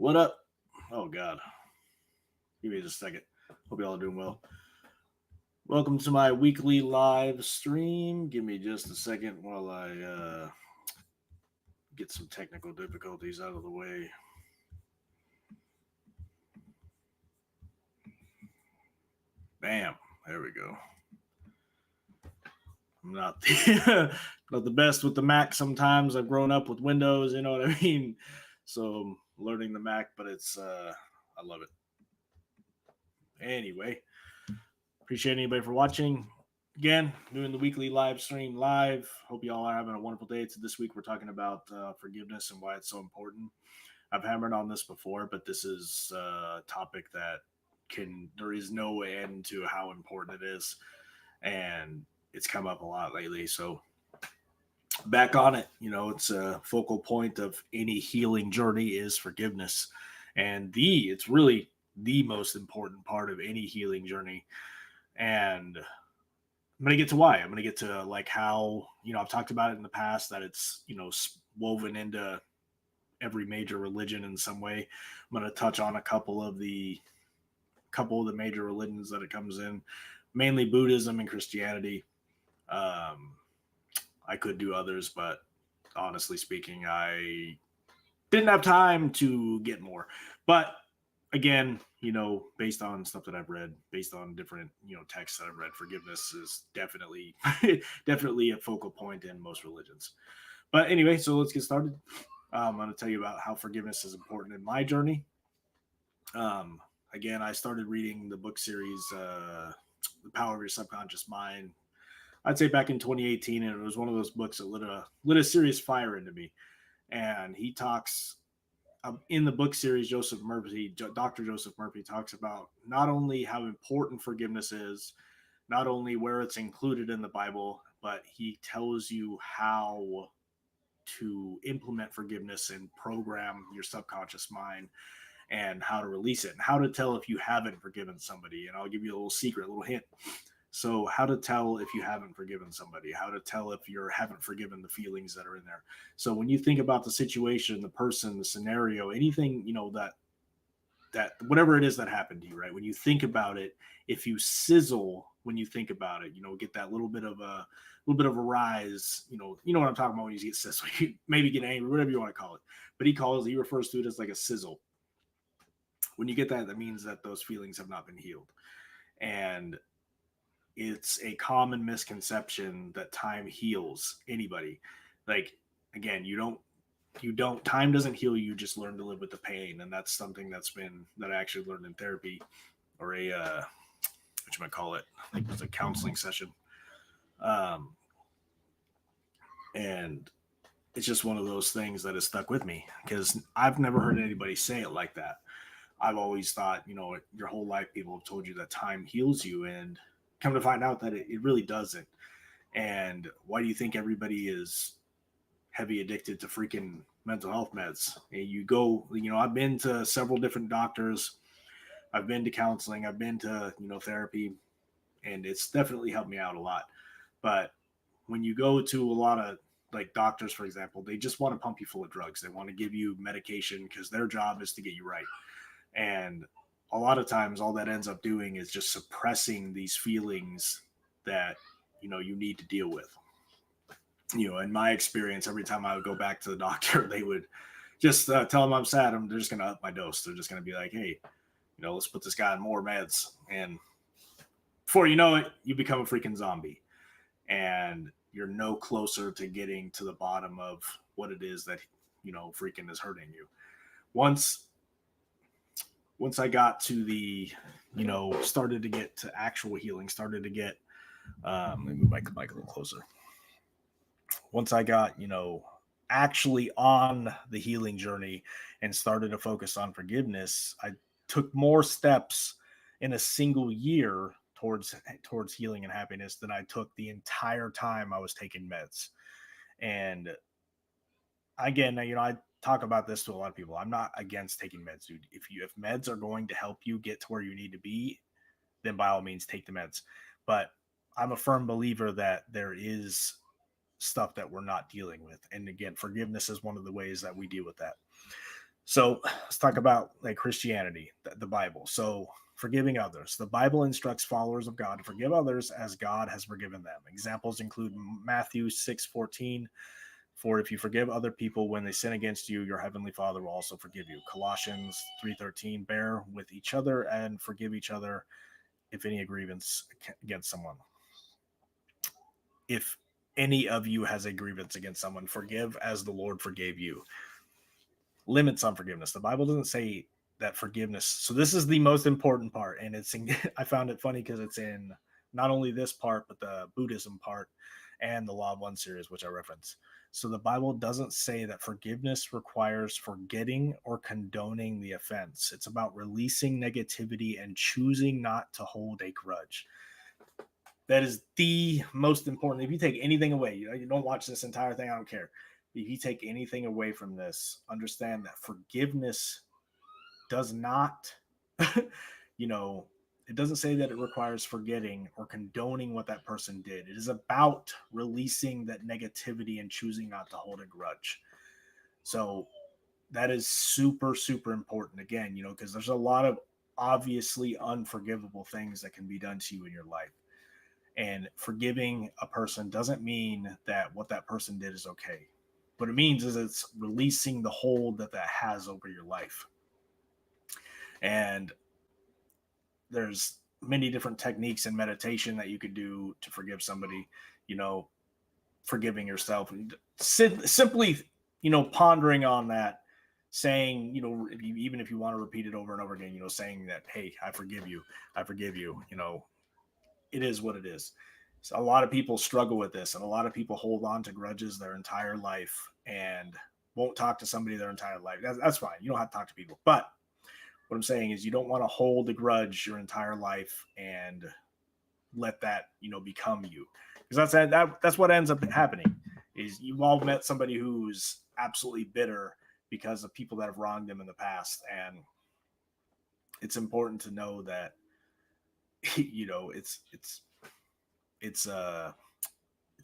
What up? Oh, God. Give me just a second. Hope y'all are doing well. Welcome to my weekly live stream. Give me just a second while I get some technical difficulties out of the way. Bam. There we go. I'm not not the best with the Mac sometimes. I've grown up with Windows, you know what I mean? So I'm learning the Mac, but I love it. Anyway, appreciate anybody for watching. Again, doing the weekly live stream live. Hope you all are having a wonderful day. So this week we're talking about forgiveness and why it's so important. I've hammered on this before, but this is a topic that there is no end to how important it is. And it's come up a lot lately. So back on it, it's a focal point of any healing journey is forgiveness. And it's really the most important part of any healing journey. And I'm going to get to why. I'm going to get to like how, I've talked about it in the past that it's, woven into every major religion in some way. I'm going to touch on a couple of the major religions that it comes in, mainly Buddhism and Christianity. I could do others, but honestly speaking, I didn't have time to get more. But again, based on stuff that I've read, based on different, texts that I've read, forgiveness is definitely a focal point in most religions. But anyway, so let's get started. I'm going to tell you about how forgiveness is important in my journey. Again, I started reading the book series, The Power of Your Subconscious Mind, I'd say back in 2018, and it was one of those books that lit a serious fire into me. And he talks in the book series, Dr. Joseph Murphy talks about not only how important forgiveness is, not only where it's included in the Bible, but he tells you how to implement forgiveness and program your subconscious mind and how to release it and how to tell if you haven't forgiven somebody. And I'll give you a little secret, a little hint. So how to tell if you haven't forgiven somebody, how to tell if you haven't forgiven the feelings that are in there. So when you think about the situation, the person, the scenario, anything, that whatever it is that happened to you, right? When you think about it, if you sizzle when you think about it, get that little bit of a rise, you know what I'm talking about when you get sizzle, you maybe get angry, whatever you want to call it. But he refers to it as like a sizzle. When you get that means that those feelings have not been healed. And it's a common misconception that time heals anybody. Like, again, time doesn't heal you, just learn to live with the pain. And that's something that I actually learned in therapy, or I think it was a counseling session. And it's just one of those things that has stuck with me because I've never heard anybody say it like that. I've always thought, your whole life people have told you that time heals you, and come to find out that it really doesn't. And why do you think everybody is heavy addicted to freaking mental health meds? And you go, I've been to several different doctors. I've been to counseling. I've been to, therapy, and it's definitely helped me out a lot. But when you go to a lot of like doctors, for example, they just want to pump you full of drugs. They want to give you medication because their job is to get you right. And a lot of times all that ends up doing is just suppressing these feelings that, you need to deal with. In my experience, every time I would go back to the doctor, they would just tell them I'm sad. They're just going to up my dose. They're just going to be like, hey, let's put this guy on more meds. And before you know it, you become a freaking zombie. And you're no closer to getting to the bottom of what it is that, freaking is hurting you. Once I got to the, started to get to actual healing, started to get, let me move my mic a little closer. Once I got, actually on the healing journey and started to focus on forgiveness, I took more steps in a single year towards healing and happiness than I took the entire time I was taking meds. And again, I talk about this to a lot of people. I'm not against taking meds, dude. If meds are going to help you get to where you need to be, then by all means take the meds. But I'm a firm believer that there is stuff that we're not dealing with. And again, forgiveness is one of the ways that we deal with that. So let's talk about like Christianity, the Bible. So forgiving others. The Bible instructs followers of God to forgive others as God has forgiven them. Examples include Matthew 6:14. For if you forgive other people when they sin against you, your heavenly Father will also forgive you. Colossians 3:13. Bear with each other and forgive each other if any grievance against someone. If any of you has a grievance against someone, forgive as the Lord forgave you. Limits on forgiveness. The Bible doesn't say that forgiveness. So this is the most important part, and it's in, I found it funny because it's in not only this part but the Buddhism part and the Law of One series, which I reference. So the Bible doesn't say that forgiveness requires forgetting or condoning the offense. It's about releasing negativity and choosing not to hold a grudge. That is the most important. If you take anything away, you don't watch this entire thing, I don't care. If you take anything away from this, understand that forgiveness does not, it doesn't say that it requires forgetting or condoning what that person did. It is about releasing that negativity and choosing not to hold a grudge. So that is super, super important. Again, because there's a lot of obviously unforgivable things that can be done to you in your life. And forgiving a person doesn't mean that what that person did is okay. What it means is it's releasing the hold that has over your life. And there's many different techniques in meditation that you could do to forgive somebody, forgiving yourself. And simply, pondering on that, saying, even if you want to repeat it over and over again, saying that, hey, I forgive you, it is what it is. So a lot of people struggle with this, and a lot of people hold on to grudges their entire life and won't talk to somebody their entire life. That's fine. You don't have to talk to people. But what I'm saying is you don't want to hold a grudge your entire life and let that, become you. Because that's what ends up happening is you've all met somebody who's absolutely bitter because of people that have wronged them in the past. And it's important to know that, it's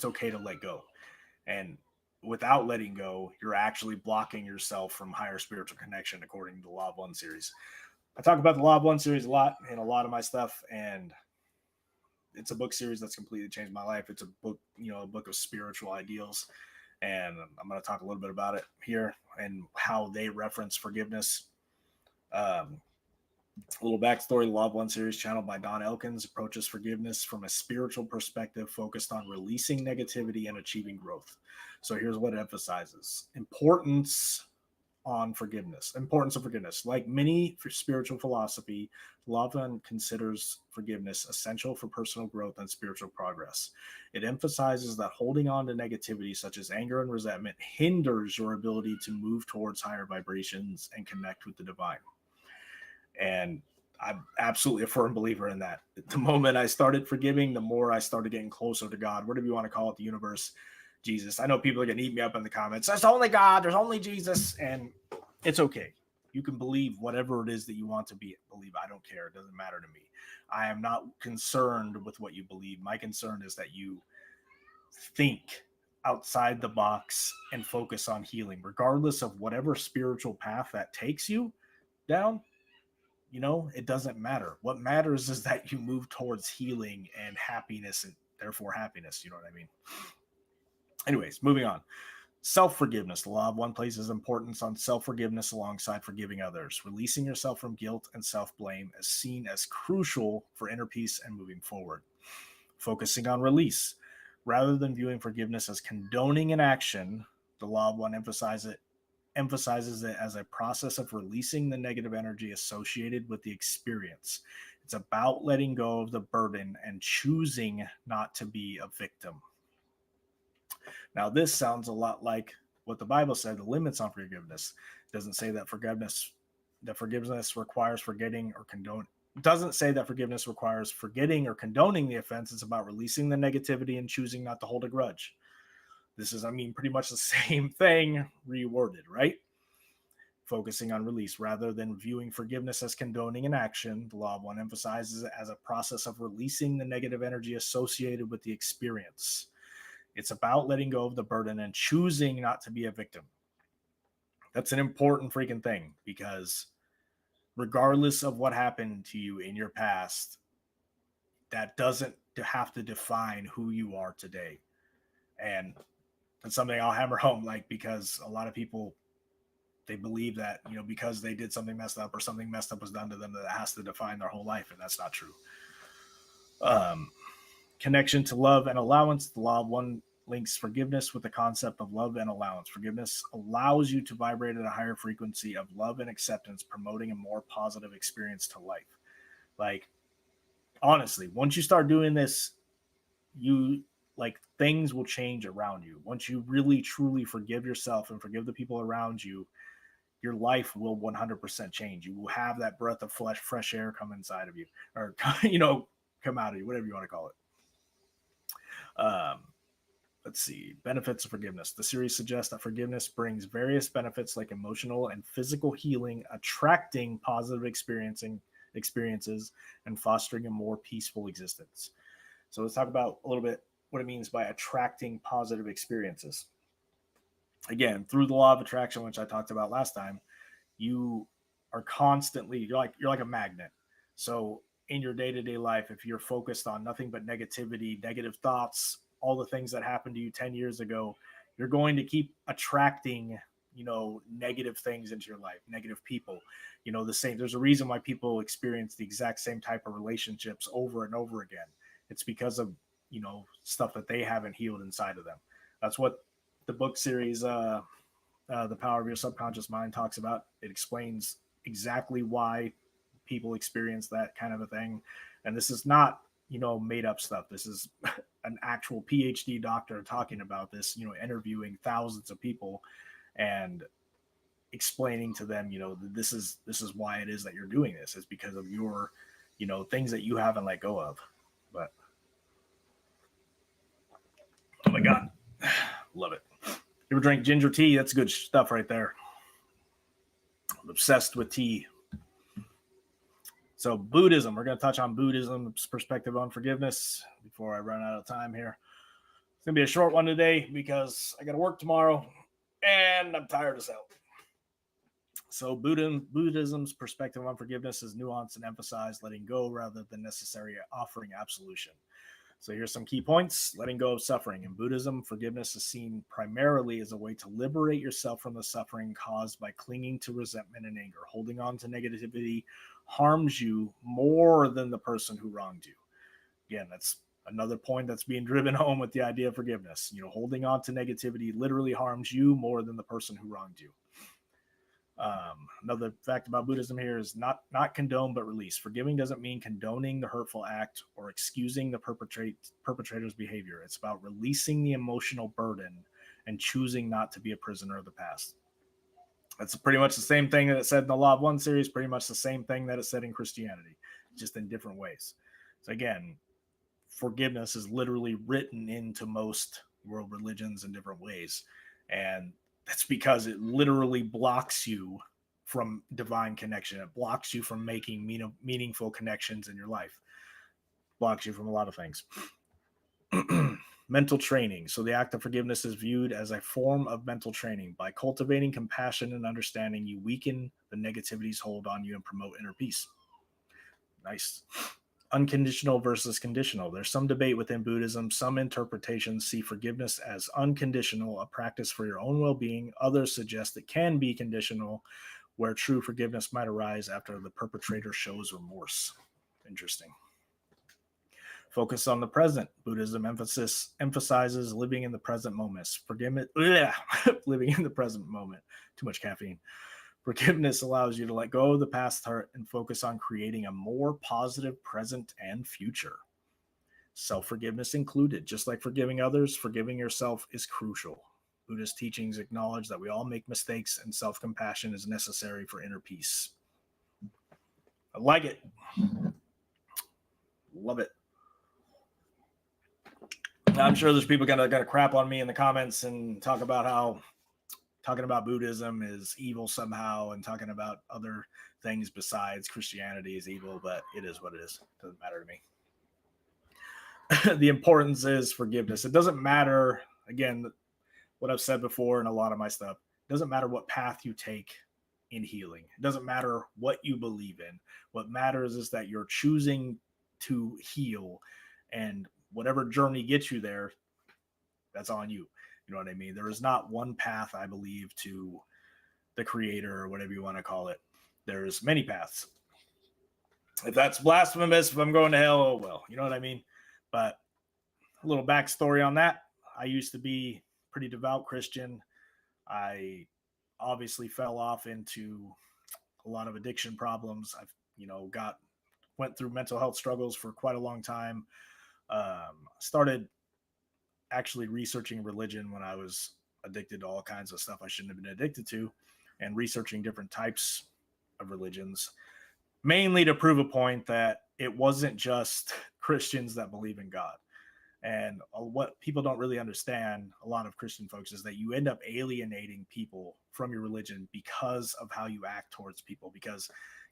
okay to let go. And without letting go, you're actually blocking yourself from higher spiritual connection, according to the Law of One series. I talk about the Law of One series a lot in a lot of my stuff, and it's a book series that's completely changed my life. It's a book, a book of spiritual ideals, and I'm going to talk a little bit about it here and how they reference forgiveness. A little backstory: the Law of One series, channeled by Don Elkins, approaches forgiveness from a spiritual perspective focused on releasing negativity and achieving growth. So here's what it emphasizes: importance of forgiveness. Like many spiritual philosophy, Law of One considers forgiveness essential for personal growth and spiritual progress. It emphasizes that holding on to negativity such as anger and resentment hinders your ability to move towards higher vibrations and connect with the divine. And I'm absolutely a firm believer in that. The moment I started forgiving, the more I started getting closer to God, whatever you want to call it, the universe, Jesus. I know people are going to eat me up in the comments. There's only God. There's only Jesus. And it's okay. You can believe whatever it is that you want to believe. I don't care. It doesn't matter to me. I am not concerned with what you believe. My concern is that you think outside the box and focus on healing, regardless of whatever spiritual path that takes you down. It doesn't matter. What matters is that you move towards healing and happiness, and therefore happiness. You know what I mean? Anyways, moving on. Self-forgiveness. The Law of One places importance on self-forgiveness alongside forgiving others. Releasing yourself from guilt and self-blame is seen as crucial for inner peace and moving forward. Focusing on release. Rather than viewing forgiveness as condoning an action, the Law of One emphasizes it as a process of releasing the negative energy associated with the experience. It's about letting go of the burden and choosing not to be a victim. Now, this sounds a lot like what the Bible said, the limits on forgiveness. It doesn't say that forgiveness requires forgetting or condone. Doesn't say that forgiveness requires forgetting or condoning the offense. It's about releasing the negativity and choosing not to hold a grudge. This is, pretty much the same thing reworded, right? Focusing on release. Rather than viewing forgiveness as condoning an action, the Law of One emphasizes it as a process of releasing the negative energy associated with the experience. It's about letting go of the burden and choosing not to be a victim. That's an important freaking thing, because regardless of what happened to you in your past, that doesn't have to define who you are today. And that's something I'll hammer home, like, because a lot of people, they believe that, because they did something messed up or something messed up was done to them, that it has to define their whole life. And that's not true. Connection to love and allowance. The law of one links forgiveness with the concept of love and allowance. Forgiveness allows you to vibrate at a higher frequency of love and acceptance, promoting a more positive experience to life. Like, honestly, once you start doing this, things will change around you. Once you really truly forgive yourself and forgive the people around you, your life will 100% change. You will have that breath of fresh air come inside of you, or come out of you, whatever you want to call it. Let's see. Benefits of forgiveness. The series suggests that forgiveness brings various benefits like emotional and physical healing, attracting positive experiences, and fostering a more peaceful existence. So let's talk about a little bit what it means by attracting positive experiences. Again, through the law of attraction, which I talked about last time, you are constantly, you're like a magnet. So in your day-to-day life, if you're focused on nothing but negativity, negative thoughts, all the things that happened to you 10 years ago, you're going to keep attracting, negative things into your life, negative people. There's a reason why people experience the exact same type of relationships over and over again. It's because of, stuff that they haven't healed inside of them. That's what the book series, The Power of Your Subconscious Mind, talks about. It explains exactly why people experience that kind of a thing. And this is not, made up stuff. This is an actual PhD doctor talking about this, interviewing thousands of people and explaining to them, this is why it is that you're doing this. It's because of your, things that you haven't let go of. But oh my God, love it. You ever drink ginger tea? That's good stuff right there. I'm obsessed with tea. So Buddhism, we're going to touch on Buddhism's perspective on forgiveness before I run out of time here. It's going to be a short one today because I got to work tomorrow and I'm tired as hell. So Buddhism's perspective on forgiveness is nuanced and emphasized letting go rather than necessarily offering absolution. So here's some key points. Letting go of suffering. In Buddhism, forgiveness is seen primarily as a way to liberate yourself from the suffering caused by clinging to resentment and anger. Holding on to negativity harms you more than the person who wronged you. Again, that's another point that's being driven home with the idea of forgiveness. Holding on to negativity literally harms you more than the person who wronged you. Another fact about Buddhism here is not condone but release. Forgiving doesn't mean condoning the hurtful act or excusing the perpetrator's behavior. It's about releasing the emotional burden and choosing not to be a prisoner of the past. That's pretty much the same thing that it said in the Law of One series, pretty much the same thing that it said in Christianity, just in different ways. So again, forgiveness is literally written into most world religions in different ways. And that's because it literally blocks you from divine connection. It blocks you from making meaningful connections in your life. Blocks you from a lot of things. Mental training. So the act of forgiveness is viewed as a form of mental training. By cultivating compassion and understanding, you weaken the negativity's hold on you and promote inner peace. Nice. Unconditional versus conditional. There's some debate within Buddhism. Some interpretations see forgiveness as unconditional, a practice for your own well-being. Others suggest it can be conditional, where true forgiveness might arise after the perpetrator shows remorse. Interesting. Focus on the present. Buddhism emphasizes living in the present moment. Living in the present moment. Too much caffeine. Forgiveness allows you to let go of the past hurt and focus on creating a more positive present and future. Self-forgiveness included. Just like forgiving others, forgiving yourself is crucial. Buddhist teachings acknowledge that we all make mistakes and self-compassion is necessary for inner peace. I like it. Love it. Now, I'm sure there's people gonna crap on me in the comments and talk about how talking about Buddhism is evil somehow and talking about other things besides Christianity is evil, but it is what it is. It doesn't matter to me. The importance is forgiveness. It doesn't matter, again, what I've said before in a lot of my stuff. It doesn't matter what path you take in healing. It doesn't matter what you believe in. What matters is that you're choosing to heal, and whatever journey gets you there, that's on you. You know what I mean? There is not one path, I believe, to the creator, or whatever you want to call it. There's many paths. If that's blasphemous, if I'm going to hell, oh well, you know what I mean? But a little backstory on that. I used to be pretty devout Christian. I obviously fell off into a lot of addiction problems. I've, went through mental health struggles for quite a long time. Started actually researching religion when I was addicted to all kinds of stuff I shouldn't have been addicted to, and researching different types of religions, mainly to prove a point that it wasn't just Christians that believe in God. And what people don't really understand, a lot of Christian folks, is that you end up alienating people from your religion because of how you act towards people. Because,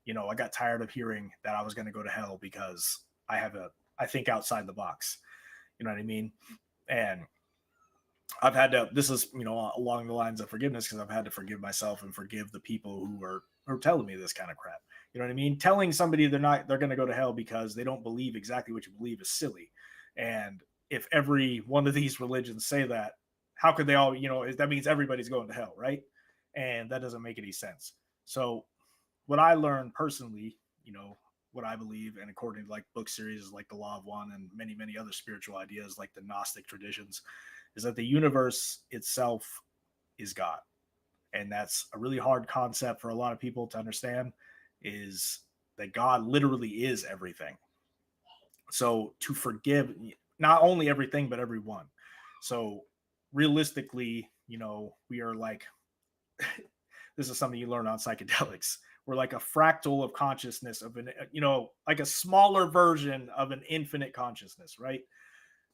I got tired of hearing that I was going to go to hell because I think outside the box. You know what I mean? And I've had to, this is, along the lines of forgiveness, because I've had to forgive myself and forgive the people who are telling me this kind of crap. You know what I mean? Telling somebody they're going to go to hell because they don't believe exactly what you believe is silly. And if every one of these religions say that, how could they all, that means everybody's going to hell, right? And that doesn't make any sense. So what I learned personally, what I believe, and according to like book series like the Law of One and many, many other spiritual ideas like the Gnostic traditions, is that the universe itself is God. And that's a really hard concept for a lot of people to understand, is that God literally is everything. So to forgive not only everything, but everyone. So realistically, we are like, this is something you learn on psychedelics. We're like a fractal of consciousness of an, like a smaller version of an infinite consciousness, right?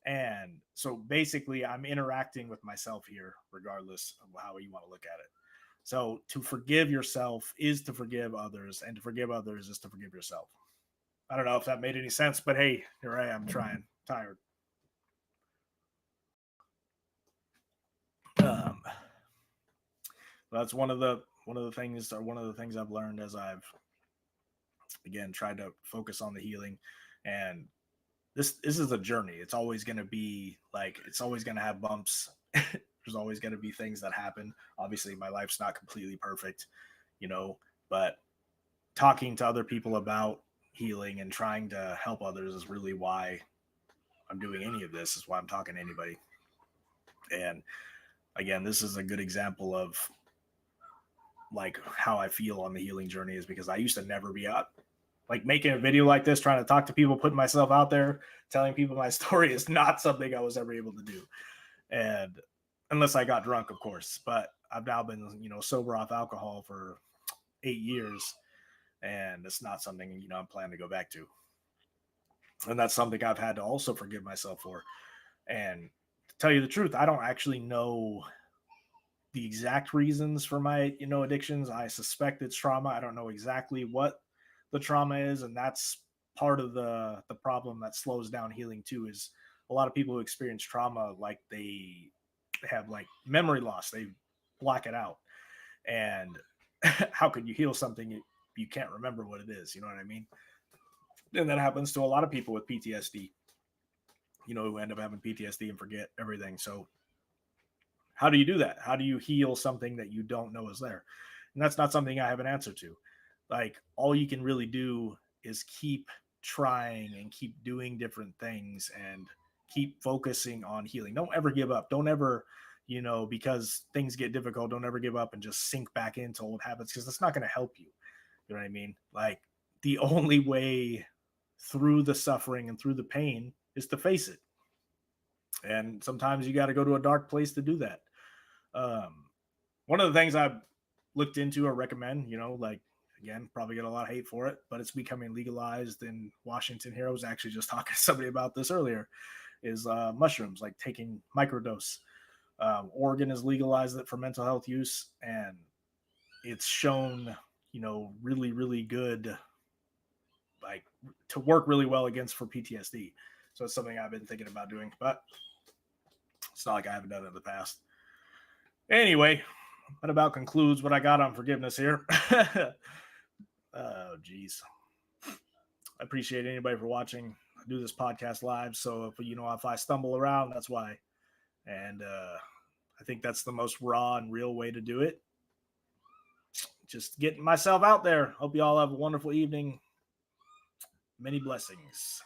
And so basically I'm interacting with myself here, regardless of how you want to look at it. So to forgive yourself is to forgive others, and to forgive others is to forgive yourself. I don't know if that made any sense, but hey, here I am trying. Tired. That's one of the things I've learned as I've, again, tried to focus on the healing. And this is a journey. It's always going to be like, it's always going to have bumps. There's always going to be things that happen. Obviously my life's not completely perfect, but talking to other people about healing and trying to help others is really why I'm doing any of this, is why I'm talking to anybody. And again, this is a good example of like how I feel on the healing journey, is because I used to never be out. Like making a video like this, trying to talk to people, putting myself out there, telling people my story is not something I was ever able to do. And unless I got drunk, of course, but I've now been, sober off alcohol for 8 years, and it's not something, I'm planning to go back to. And that's something I've had to also forgive myself for. And to tell you the truth, I don't actually know the exact reasons for my, addictions. I suspect it's trauma. I don't know exactly what the trauma is. And that's part of the problem that slows down healing too, is a lot of people who experience trauma, like they have like memory loss. They black it out. And how could you heal something you can't remember what it is? You know what I mean? And that happens to a lot of people with PTSD, who end up having PTSD and forget everything. So how do you do that? How do you heal something that you don't know is there? And that's not something I have an answer to. Like, all you can really do is keep trying and keep doing different things and keep focusing on healing. Don't ever give up. Don't ever, because things get difficult, don't ever give up and just sink back into old habits, because that's not going to help you. You know what I mean? Like, the only way through the suffering and through the pain is to face it. And sometimes you got to go to a dark place to do that. One of the things I've looked into or recommend, like, again, probably get a lot of hate for it, but it's becoming legalized in Washington here. I was actually just talking to somebody about this earlier, is mushrooms, like taking microdose. Oregon has legalized it for mental health use, and it's shown, really, really good, like, to work really well against for PTSD. So it's something I've been thinking about doing, but it's not like I haven't done it in the past. Anyway, that about concludes what I got on forgiveness here. Oh, geez. I appreciate anybody for watching. I do this podcast live, so if I stumble around, that's why. And I think that's the most raw and real way to do it. Just getting myself out there. Hope you all have a wonderful evening. Many blessings.